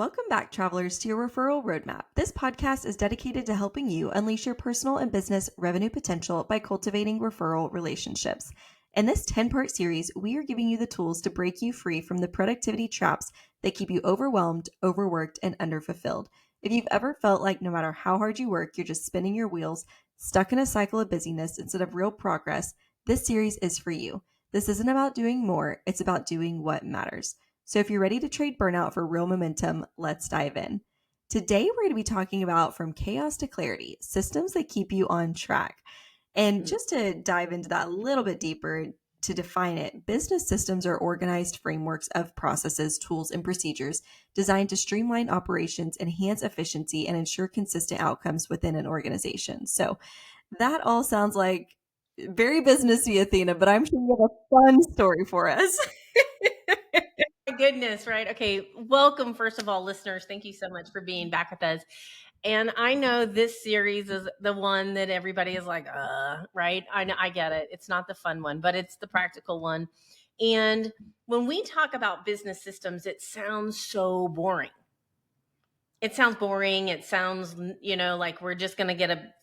Welcome back, travelers, to your referral roadmap. This podcast is dedicated to helping you unleash your personal and business revenue potential by cultivating referral relationships. In this 10-part series, we are giving you the tools to break you free from the productivity traps that keep you overwhelmed, overworked, and underfulfilled. If you've ever felt like no matter how hard you work, you're just spinning your wheels, stuck in a cycle of busyness instead of real progress, this series is for you. This isn't about doing more, it's about doing what matters. So if you're ready to trade burnout for real momentum, let's dive in. Today, we're going to be talking about from chaos to clarity, systems that keep you on track. And just to dive into that a little bit deeper, to define it, business systems are organized frameworks of processes, tools, and procedures designed to streamline operations, enhance efficiency, and ensure consistent outcomes within an organization. So that all sounds like very businessy, Athena, but I'm sure you have a fun story for us. My goodness, right? Okay. Welcome, first of all, listeners. Thank you so much for being back with us. And I know this series is the one that everybody is like, right? I know, I get it. It's not the fun one, but it's the practical one. And when we talk about business systems, it sounds so boring. It sounds boring. It sounds, like we're just going to get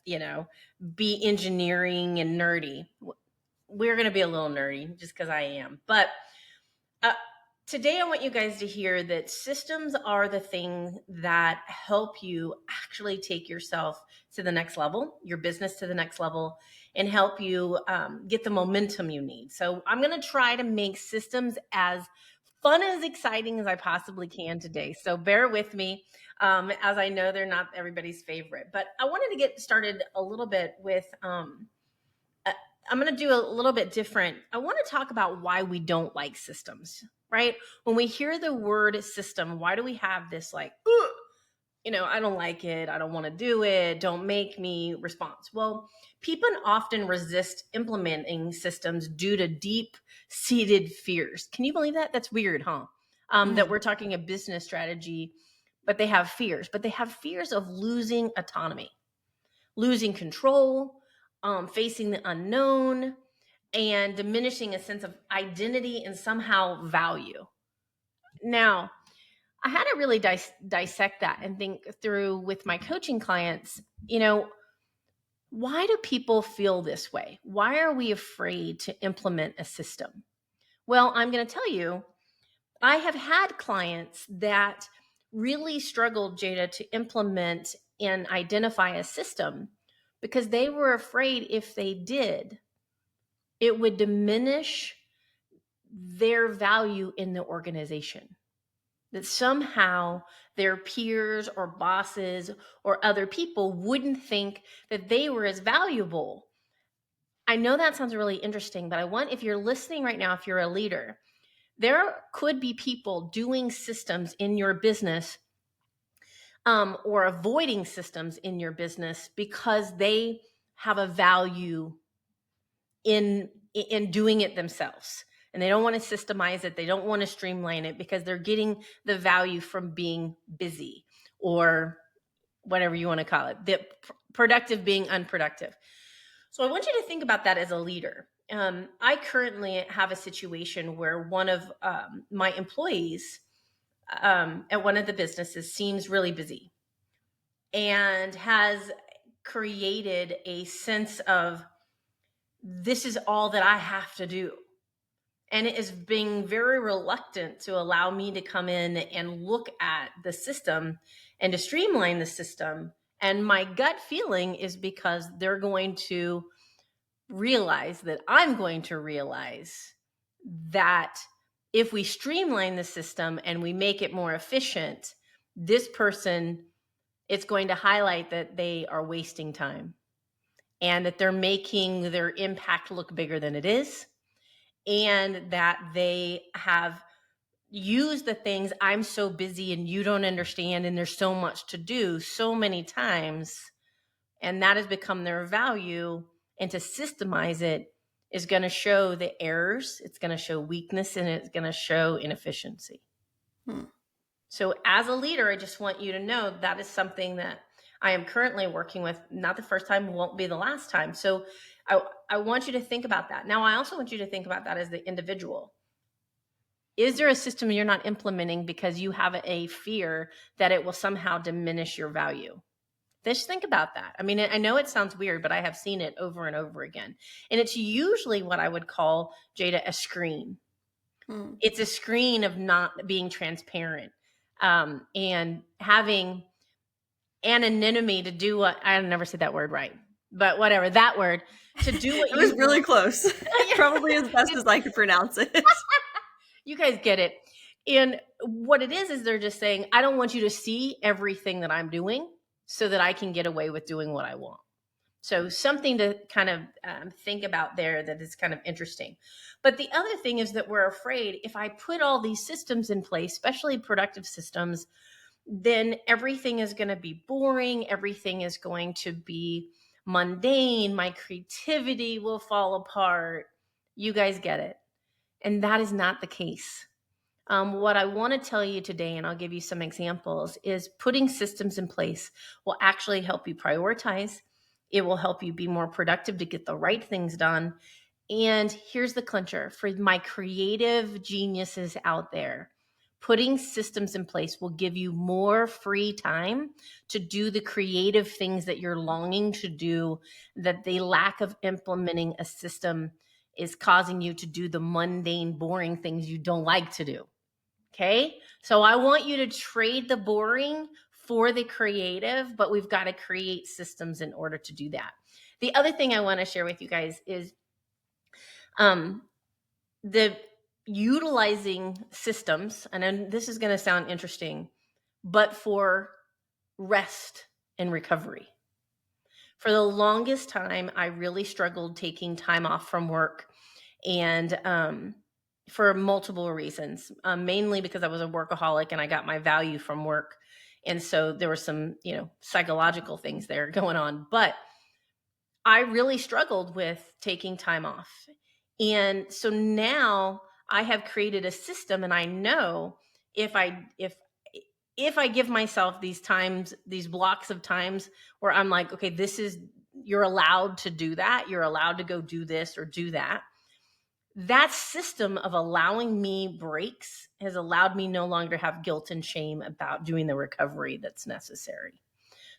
be engineering and nerdy. We're going to be a little nerdy just because I am. But today, I want you guys to hear that systems are the thing that help you actually take yourself to the next level, your business to the next level, and help you get the momentum you need. So I'm going to try to make systems as fun and as exciting as I possibly can today. So bear with me, as I know they're not everybody's favorite. But I wanted to get started a little bit with I'm going to do a little bit different. I want to talk about why we don't like systems, right? When we hear the word system, why do we have this like, I don't like it. I don't want to do it. Don't make me response. Well, people often resist implementing systems due to deep seated fears. Can you believe that? That's weird, huh? That we're talking a business strategy, but they have fears. But they have fears of losing autonomy, losing control, facing the unknown, and diminishing a sense of identity and somehow value. Now, I had to really dissect that and think through with my coaching clients, why do people feel this way? Why are we afraid to implement a system? Well, I'm going to tell you, I have had clients that really struggled, Jada, to implement and identify a system because they were afraid if they did, it would diminish their value in the organization. That somehow their peers or bosses or other people wouldn't think that they were as valuable. I know that sounds really interesting, but I want, if you're listening right now, if you're a leader, there could be people doing systems in your business or avoiding systems in your business because they have a value in doing it themselves, and they don't want to systemize it. They don't want to streamline it because they're getting the value from being busy, or whatever you want to call it, the productive being unproductive. So I want you to think about that as a leader. I currently have a situation where one of my employees at one of the businesses seems really busy and has created a sense of, this is all that I have to do. And it is being very reluctant to allow me to come in and look at the system and to streamline the system. And my gut feeling is because they're going to realize that I'm going to realize that if we streamline the system and we make it more efficient, this person, it's going to highlight that they are wasting time and that they're making their impact look bigger than it is, and that they have used the things, I'm so busy and you don't understand and there's so much to do, so many times, and that has become their value. And to systemize it is going to show the errors, it's going to show weakness, and it's going to show inefficiency. So as a leader, I just want you to know that is something that I am currently working with. Not the first time, won't be the last time. So I want you to think about that. Now, I also want you to think about that as the individual. Is there a system you're not implementing because you have a fear that it will somehow diminish your value? Just think about that. I mean, I know it sounds weird, but I have seen it over and over again. And it's usually what I would call, Jada, a screen. It's a screen of not being transparent, and having anonymity to do what, I never said that word right, but whatever, that word, to do what It was you really want. close. Probably as best as I could pronounce it. You guys get it. And what it is they're just saying, I don't want you to see everything that I'm doing so that I can get away with doing what I want. So something to kind of think about there that is kind of interesting. But the other thing is that we're afraid if I put all these systems in place, especially productive systems, then everything is going to be boring. Everything is going to be mundane. My creativity will fall apart. You guys get it. And that is not the case. What I want to tell you today, and I'll give you some examples, is putting systems in place will actually help you prioritize. It will help you be more productive to get the right things done. And here's the clincher for my creative geniuses out there. Putting systems in place will give you more free time to do the creative things that you're longing to do, that the lack of implementing a system is causing you to do the mundane, boring things you don't like to do. Okay. So I want you to trade the boring for the creative, but we've got to create systems in order to do that. The other thing I want to share with you guys is the utilizing systems. And then this is going to sound interesting, but for rest and recovery. For the longest time, I really struggled taking time off from work, and for multiple reasons, mainly because I was a workaholic and I got my value from work. And so there were some, psychological things there going on. But I really struggled with taking time off. And so now I have created a system, and I know if I give myself these times, these blocks of times where I'm like, okay, you're allowed to do that. You're allowed to go do this or do that. That system of allowing me breaks has allowed me no longer have guilt and shame about doing the recovery that's necessary.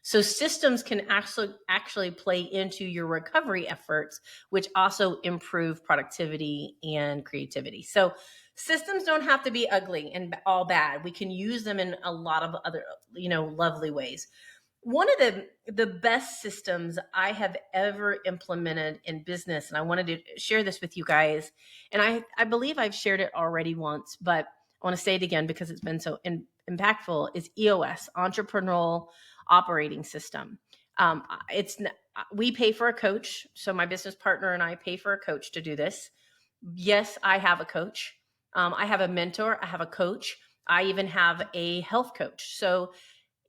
So systems can actually play into your recovery efforts, which also improve productivity and creativity. So systems don't have to be ugly and all bad. We can use them in a lot of other, lovely ways. One of the best systems I have ever implemented in business, and I wanted to share this with you guys, and I believe I've shared it already once, but I want to say it again because it's been so impactful, is EOS, Entrepreneurial Operating System. We pay for a coach, so my business partner and I pay for a coach to do this. Yes, I have a coach. I have a mentor. I have a coach. I even have a health coach. So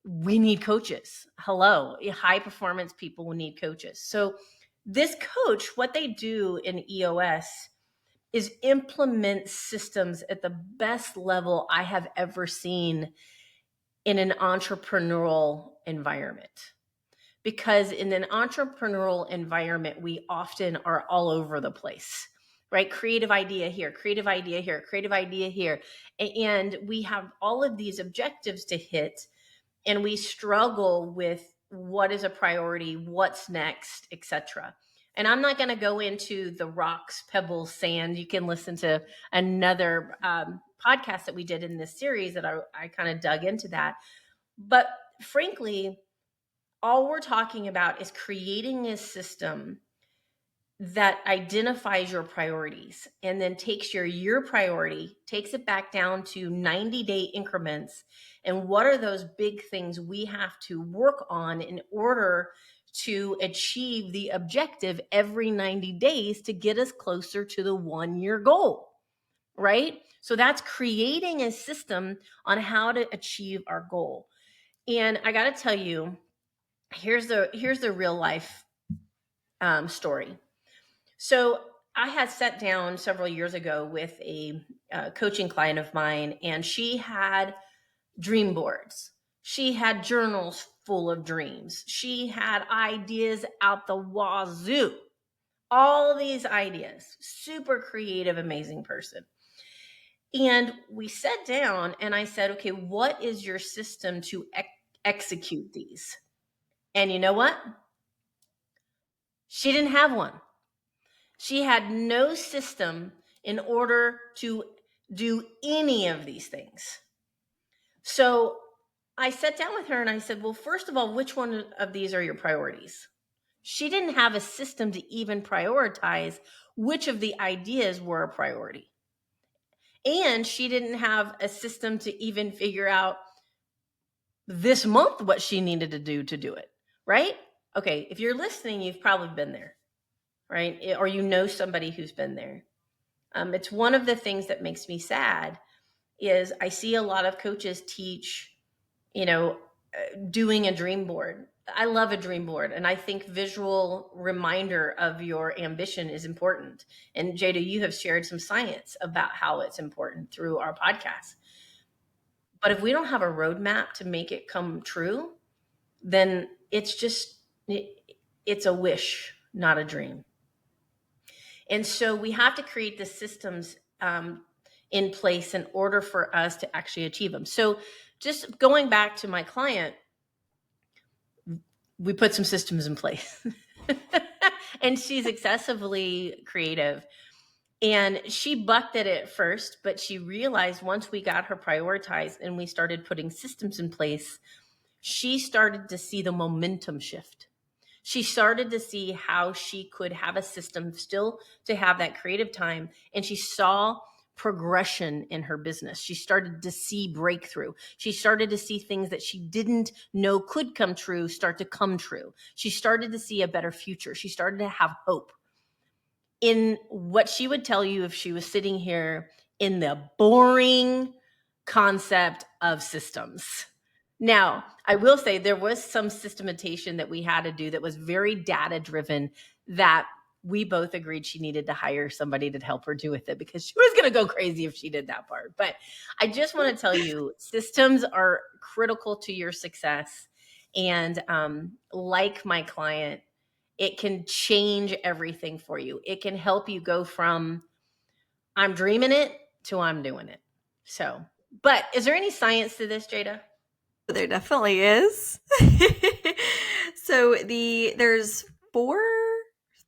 we need coaches. Hello, high performance people will need coaches. So this coach, what they do in EOS is implement systems at the best level I have ever seen in an entrepreneurial environment. Because in an entrepreneurial environment, we often are all over the place, right? Creative idea here, creative idea here, creative idea here. And we have all of these objectives to hit, and we struggle with what is a priority, what's next, etc. And I'm not going to go into the rocks, pebbles, sand. You can listen to another podcast that we did in this series that I kind of dug into that. But frankly, all we're talking about is creating a system that identifies your priorities and then takes your priority, takes it back down to 90-day increments. And what are those big things we have to work on in order to achieve the objective every 90 days to get us closer to the 1-year goal, right? So that's creating a system on how to achieve our goal. And I got to tell you, here's the real life story. So I had sat down several years ago with a coaching client of mine, and she had dream boards. She had journals full of dreams. She had ideas out the wazoo. All these ideas. Super creative, amazing person. And we sat down and I said, okay, what is your system to execute these? And you know what? She didn't have one. She had no system in order to do any of these things. So I sat down with her and I said, well, first of all, which one of these are your priorities? She didn't have a system to even prioritize which of the ideas were a priority. And she didn't have a system to even figure out this month what she needed to do it, right? Okay, if you're listening, you've probably been there, right? Or you know somebody who's been there. It's one of the things that makes me sad is I see a lot of coaches teach, you know, doing a dream board. I love a dream board, and I think visual reminder of your ambition is important. And Jada, you have shared some science about how it's important through our podcast. But if we don't have a roadmap to make it come true, then it's a wish, not a dream. And so we have to create the systems in place in order for us to actually achieve them. So just going back to my client, we put some systems in place. And she's excessively creative. And she bucked at it first, but she realized once we got her prioritized and we started putting systems in place, she started to see the momentum shift. She started to see how she could have a system still to have that creative time. And she saw progression in her business. She started to see breakthrough. She started to see things that she didn't know could come true start to come true. She started to see a better future. She started to have hope in what she would tell you if she was sitting here in the boring concept of systems. Now, I will say there was some systematization that we had to do that was very data driven that we both agreed she needed to hire somebody to help her do with it because she was going to go crazy if she did that part. But I just want to tell you, systems are critical to your success. And like my client, it can change everything for you. It can help you go from I'm dreaming it to I'm doing it. So, but is there any science to this, Jada? There definitely is. So there's four,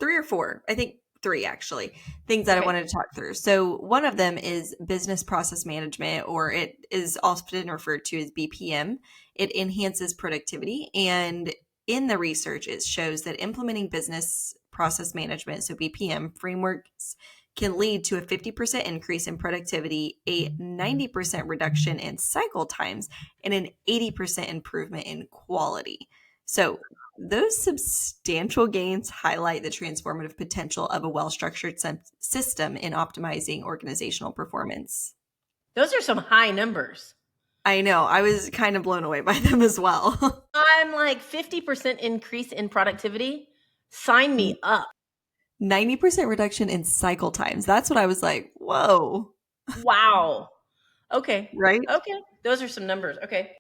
three or four, I think three actually, things that I Okay. wanted to talk through. So one of them is business process management, or it is often referred to as BPM. It enhances productivity, and in the research, it shows that implementing business process management, so BPM frameworks, can lead to a 50% increase in productivity, a 90% reduction in cycle times, and an 80% improvement in quality. So, those substantial gains highlight the transformative potential of a well structured system in optimizing organizational performance. Those are some high numbers. I know, I was kind of blown away by them as well. I'm like 50% increase in productivity. Sign me up. 90% reduction in cycle times. That's what I was like, whoa, Wow. Okay. right? Okay. Those are some numbers. Okay.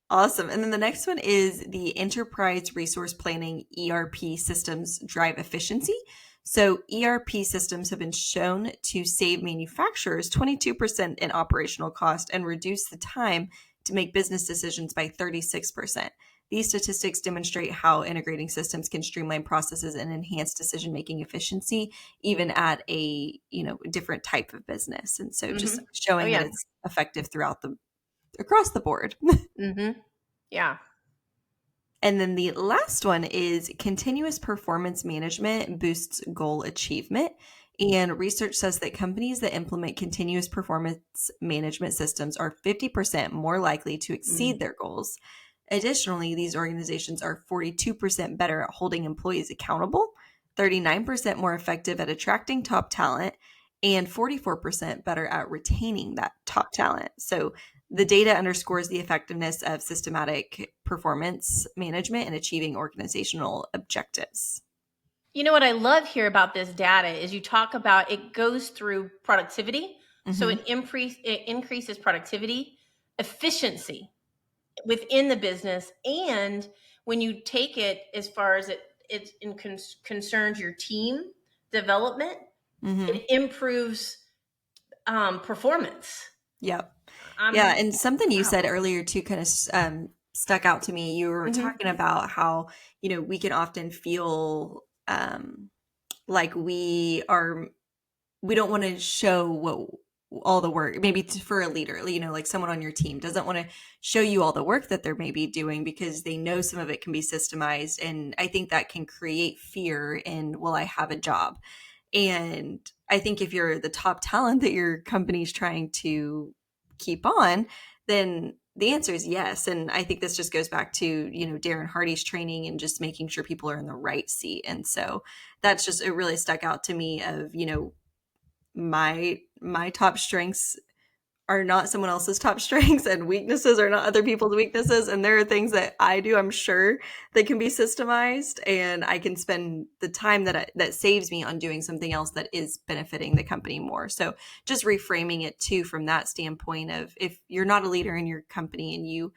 Awesome. And then the next one is the enterprise resource planning ERP systems drive efficiency. So, ERP systems have been shown to save manufacturers 22% in operational cost and reduce the time to make business decisions by 36%. These statistics demonstrate how integrating systems can streamline processes and enhance decision-making efficiency, even at a different type of business. And so, just Oh showing that yeah. it's effective throughout the across the board. Yeah. And then the last one is continuous performance management boosts goal achievement. And research says that companies that implement continuous performance management systems are 50% more likely to exceed their goals. Additionally, these organizations are 42% better at holding employees accountable, 39% more effective at attracting top talent, and 44% better at retaining that top talent. So the data underscores the effectiveness of systematic performance management and achieving organizational objectives. You know what I love here about this data is you talk about it goes through productivity. So Mm-hmm. it increases productivity, efficiency within the business, and when you take it as far as concerns your team development, Mm-hmm. it improves performance. Yep. Yeah. I'm And something you wow. said earlier too kind of stuck out to me. You were Hmm. talking about how, we can often feel like we don't want to show what all the work maybe for a leader, like someone on your team doesn't want to show you all the work that they're maybe doing because they know some of it can be systemized. And I think that can create fear in, will I have a job? And I think if you're the top talent that your company's trying to keep on, then the answer is yes. And I think this just goes back to, Darren Hardy's training and just making sure people are in the right seat. And so that's just, it really stuck out to me of, my top strengths are not someone else's top strengths, and weaknesses are not other people's weaknesses. And there are things that I do, I'm sure, that can be systemized, and I can spend the time that saves me on doing something else that is benefiting the company more. So just reframing it too from that standpoint of, if you're not a leader in your company and you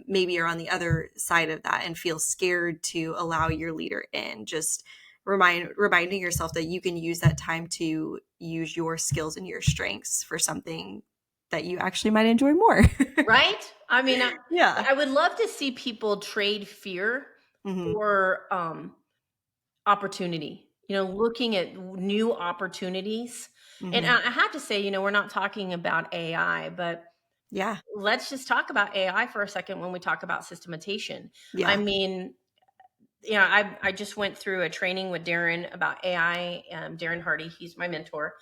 maybe are on the other side of that and feel scared to allow your leader in, just reminding yourself that you can use that time to use your skills and your strengths for something that you actually might enjoy more. Right? I mean, Yeah. I would love to see people trade fear Hmm. for opportunity, looking at new opportunities. And Hmm. I have to say, we're not talking about AI, but Yeah. let's just talk about AI for a second when we talk about systematization. I Yeah. mean, I just went through a training with Darren about AI. Darren Hardy, he's my mentor.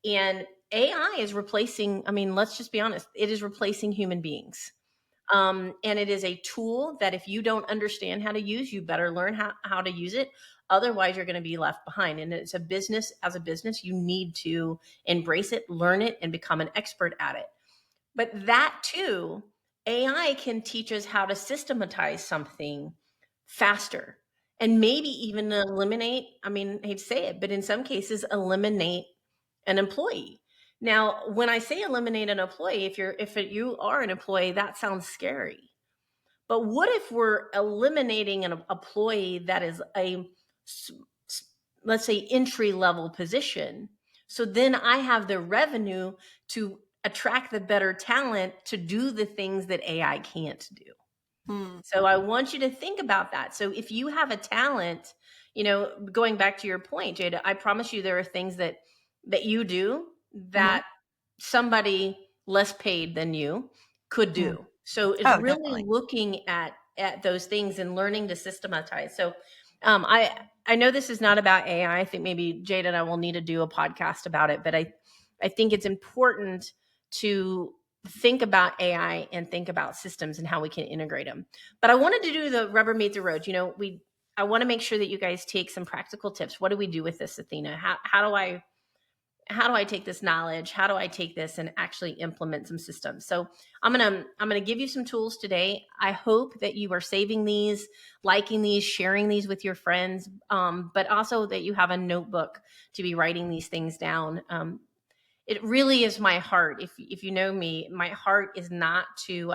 And AI is replacing, I mean, let's just be honest, it is replacing human beings. And it is a tool that if you don't understand how to use, you better learn how to use it. Otherwise, you're going to be left behind. And it's a business, as a business, you need to embrace it, learn it, and become an expert at it. But that too, AI can teach us how to systematize something faster and maybe even eliminate, I mean, I hate to say it, but in some cases, eliminate an employee. Now, when I say eliminate an employee, you are an employee, that sounds scary. But what if we're eliminating an employee that is let's say, entry level position? So then I have the revenue to attract the better talent to do the things that AI can't do. Mm. So I want you to think about that. So if you have a talent, going back to your point, Jada, I promise you there are things that you do Hmm. that somebody less paid than you could Hmm. do. So it's Oh, really definitely. looking at those things and learning to systematize. So I know this is not about AI. I think maybe Jada and I will need to do a podcast about it, but I think it's important to think about AI and think about systems and how we can integrate them. But I wanted to do the rubber meet the road. I want to make sure that you guys take some practical tips. What do we do with this, Athena? How do I take this knowledge? How do I take this and actually implement some systems? So I'm gonna give you some tools today. I hope that you are saving these, liking these, sharing these with your friends, but also that you have a notebook to be writing these things down. It really is my heart. If you know me, my heart is not to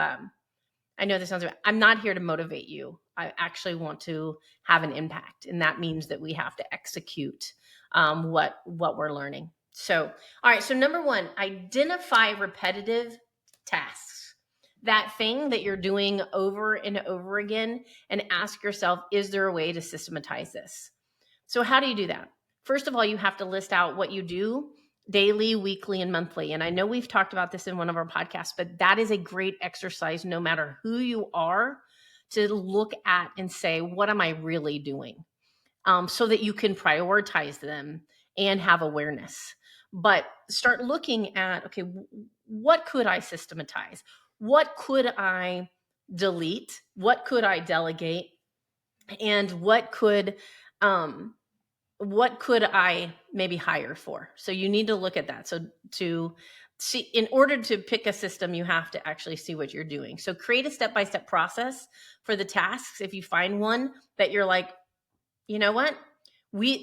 I know this sounds bad. I'm not here to motivate you. I actually want to have an impact, and that means that we have to execute what we're learning. So, all right. So, number one, identify repetitive tasks. That thing that you're doing over and over again, and ask yourself, is there a way to systematize this? So, how do you do that? First of all, you have to list out what you do daily, weekly, and monthly. And I know we've talked about this in one of our podcasts, but that is a great exercise no matter who you are to look at and say, what am I really doing? So that you can prioritize them and have awareness. But start looking at, okay, what could I systematize? What could I delete? What could I delegate? And um, what could I maybe hire for? So you need to look at that. So to see, in order to pick a system, you have to actually see what you're doing. So create a step-by-step process for the tasks. If you find one that you're like, you know what?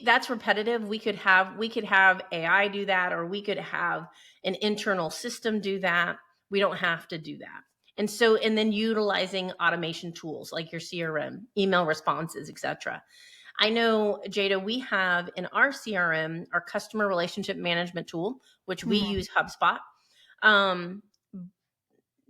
That's repetitive. We could have AI do that, or we could have an internal system do that. We don't have to do that. And then utilizing automation tools like your CRM, email responses, etc. I know, Jada, we have in our CRM, our customer relationship management tool, which we Hmm. use HubSpot. Um,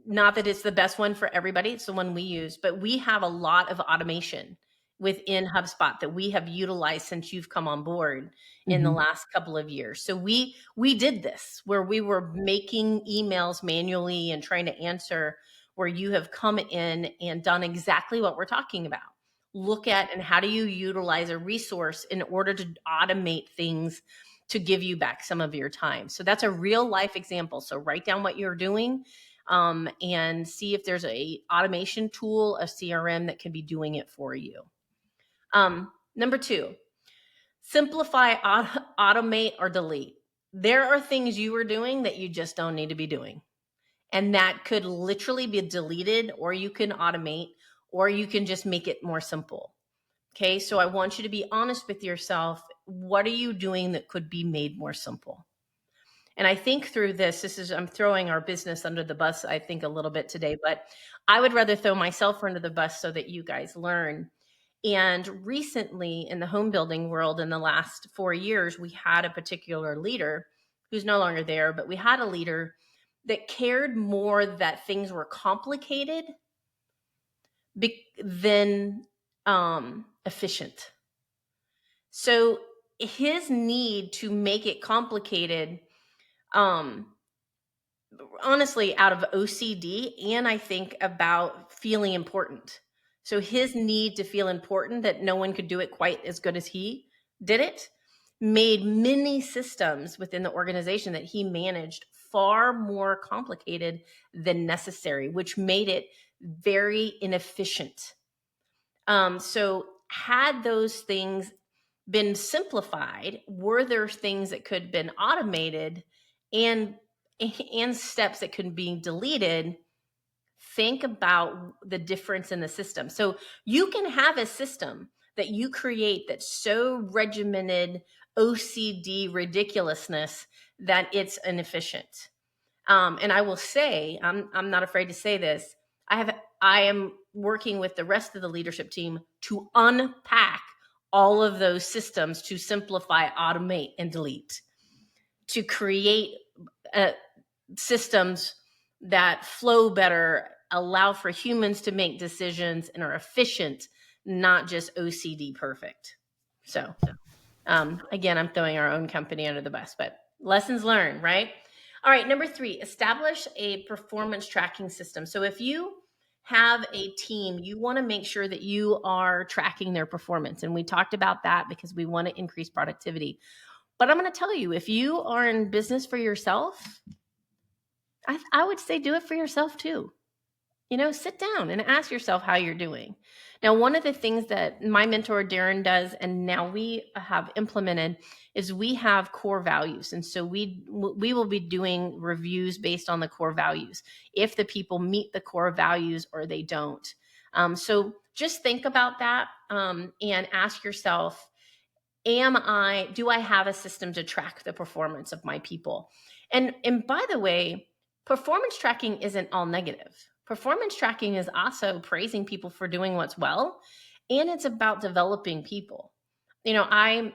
not that it's the best one for everybody, it's the one we use, but we have a lot of automation within HubSpot that we have utilized since you've come on board in the Mhm. last couple of years. So we did this where we were making emails manually and trying to answer, where you have come in and done exactly what we're talking about. Look at and how do you utilize a resource in order to automate things to give you back some of your time. So that's a real life example. So write down what you're doing, and see if there's a automation tool, a CRM that can be doing it for you. Number two, simplify, automate, or delete. There are things you are doing that you just don't need to be doing. And that could literally be deleted, or you can automate, or you can just make it more simple. Okay, so I want you to be honest with yourself. What are you doing that could be made more simple? And I think through this is, I'm throwing our business under the bus, I think, a little bit today, but I would rather throw myself under the bus so that you guys learn. And recently in the home building world, in the last 4 years, we had a particular leader who's no longer there, but we had a leader that cared more that things were complicated than efficient. So his need to make it complicated, um, honestly, out of OCD, and I think about feeling important. So his need to feel important, that no one could do it quite as good as he did it, made many systems within the organization that he managed far more complicated than necessary, which made it very inefficient. So had those things been simplified, were there things that could have been automated, and steps that could be deleted? Think about the difference in the system. So you can have a system that you create that's so regimented, OCD ridiculousness, that it's inefficient. And I will say, I'm not afraid to say this. I am working with the rest of the leadership team to unpack all of those systems, to simplify, automate, and delete, to create uh, systems that flow better, allow for humans to make decisions, and are efficient, not just OCD perfect. So, again, I'm throwing our own company under the bus, but lessons learned, right? All right, number three, establish a performance tracking system. So if you have a team, you want to make sure that you are tracking their performance. And we talked about that because we want to increase productivity. But I'm going to tell you, if you are in business for yourself, I would say do it for yourself too. Sit down and ask yourself how you're doing. Now, one of the things that my mentor Darren does, and now we have implemented, is we have core values, and so we will be doing reviews based on the core values, if the people meet the core values or they don't. So just think about that, and ask yourself, do I have a system to track the performance of my people? And by the way, performance tracking isn't all negative. Performance tracking is also praising people for doing what's well, and it's about developing people. I'm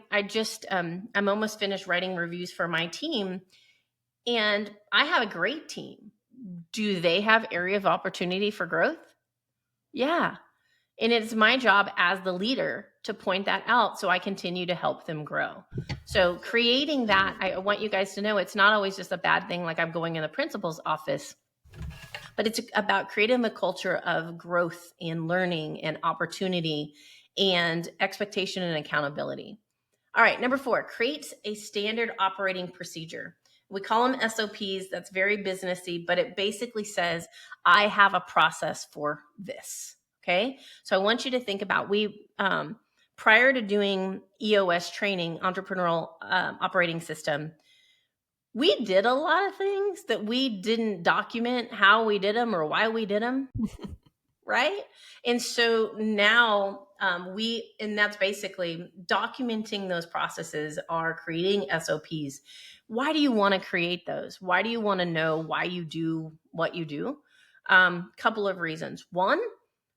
almost finished writing reviews for my team, and I have a great team. Do they have area of opportunity for growth? Yeah. And it's my job as the leader to point that out, so I continue to help them grow. So creating that, I want you guys to know, it's not always just a bad thing, like I'm going in the principal's office, but it's about creating a culture of growth and learning and opportunity and expectation and accountability. All right, number four, create a standard operating procedure. We call them SOPs. That's very businessy, but it basically says, I have a process for this. Okay. So I want you to think about, prior to doing EOS training, entrepreneurial operating system, we did a lot of things that we didn't document how we did them or why we did them. Right. And so now, and that's basically documenting those processes, are creating SOPs. Why do you want to create those? Why do you want to know why you do what you do? Couple of reasons. One,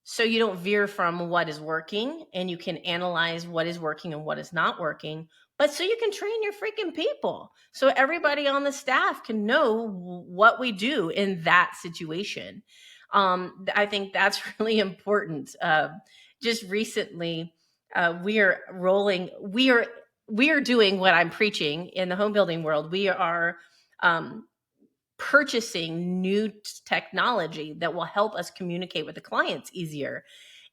so you don't veer from what is working, and you can analyze what is working and what is not working, but so you can train your freaking people so everybody on the staff can know what we do in that situation. I think that's really important. Just recently, we are doing what I'm preaching in the home building world. We are um, purchasing new technology that will help us communicate with the clients easier.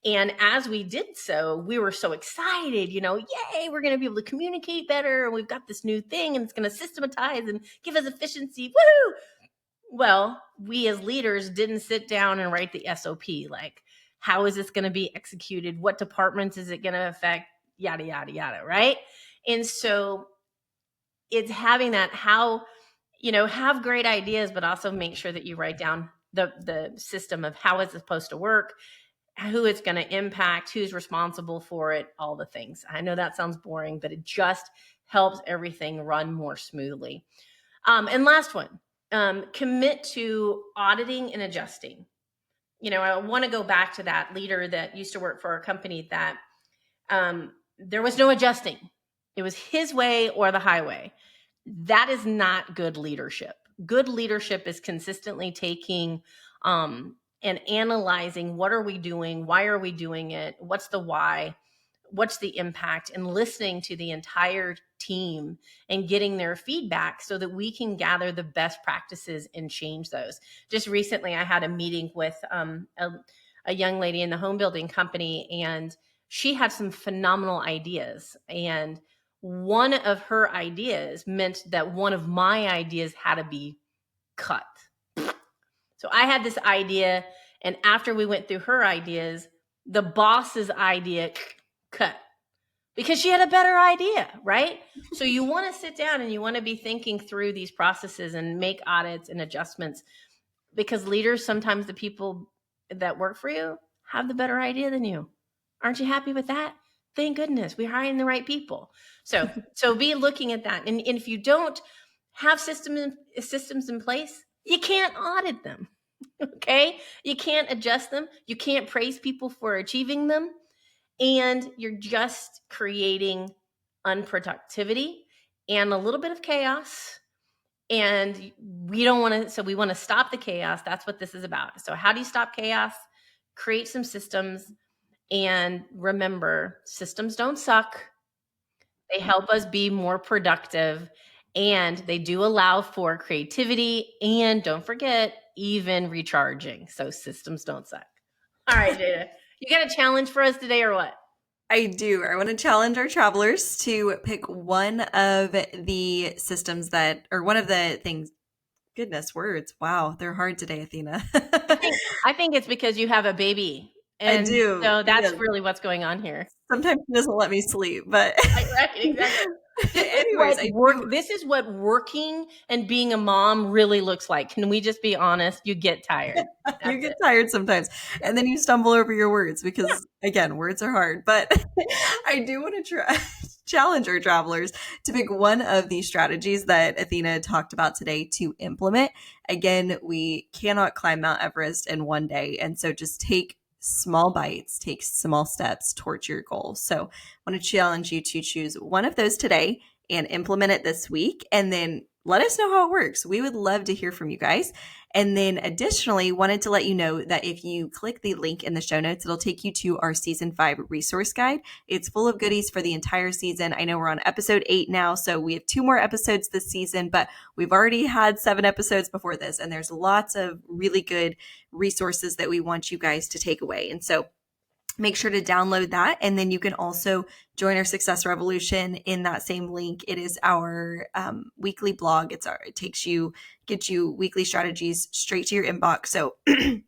And as we did so, we were so excited, yay, we're going to be able to communicate better. And we've got this new thing and it's going to systematize and give us efficiency. Woohoo! Well, we as leaders didn't sit down and write the SOP. Like, how is this going to be executed? What departments is it going to affect? Yada, yada, yada, right? And so it's having that, have great ideas, but also make sure that you write down the system of how it's supposed to work, who it's going to impact, who's responsible for it, all the things. I know that sounds boring, but it just helps everything run more smoothly. And last one, commit to auditing and adjusting. I want to go back to that leader that used to work for a company that there was no adjusting. It was his way or the highway. That is not good leadership. Good leadership is consistently taking and analyzing, what are we doing? Why are we doing it? What's the why? What's the impact? And listening to the entire team and getting their feedback so that we can gather the best practices and change those. Just recently, I had a meeting with a young lady in the home building company, and she had some phenomenal ideas. And one of her ideas meant that one of my ideas had to be cut. So I had this idea, and after we went through her ideas, the boss's idea cut because she had a better idea, right? So you want to sit down and you want to be thinking through these processes and make audits and adjustments, because leaders, sometimes the people that work for you have the better idea than you. Aren't you happy with that? Thank goodness we're hiring the right people. So be looking at that. And if you don't have systems in place, you can't audit them. Okay? You can't adjust them. You can't praise people for achieving them. And you're just creating unproductivity and a little bit of chaos. And we don't want to, so we want to stop the chaos. That's what this is about. So how do you stop chaos? Create some systems. And remember, systems don't suck. They help us be more productive, and they do allow for creativity. And don't forget, even recharging. So systems don't suck. All right, Jada, you got a challenge for us today or what? I do. I want to challenge our travelers to pick one of the systems or one of the things. Goodness, words. Wow, they're hard today, Athena. I think it's because you have a baby. And I do. So that's really what's going on here. Sometimes she doesn't let me sleep, but right, exactly. This is what working and being a mom really looks like. Can we just be honest? You get tired. You get tired sometimes. And then you stumble over your words because, again, words are hard. But I do want to challenge our travelers to pick one of these strategies that Athena talked about today to implement. Again, we cannot climb Mount Everest in one day. And so just take small bites, take small steps towards your goal. So I want to challenge you to choose one of those today and implement it this week. And then let us know how it works. We would love to hear from you guys. And then additionally, wanted to let you know that if you click the link in the show notes, it'll take you to our season 5 resource guide. It's full of goodies for the entire season. I know we're on episode 8 now, so we have 2 more episodes this season, but we've already had 7 episodes before this, and there's lots of really good resources that we want you guys to take away. And so make sure to download that. And then you can also join our Success Revolution in that same link. It is our weekly blog. It gets you weekly strategies straight to your inbox. So I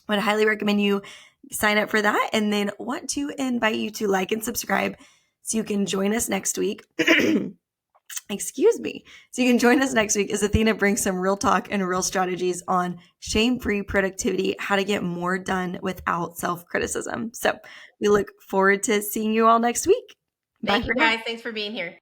would highly recommend you sign up for that. And then want to invite you to like and subscribe so you can join us next week. Excuse me. So you can join us next week as Athena brings some real talk and real strategies on shame-free productivity, how to get more done without self-criticism. So we look forward to seeing you all next week. Thank you guys. Thanks for being here.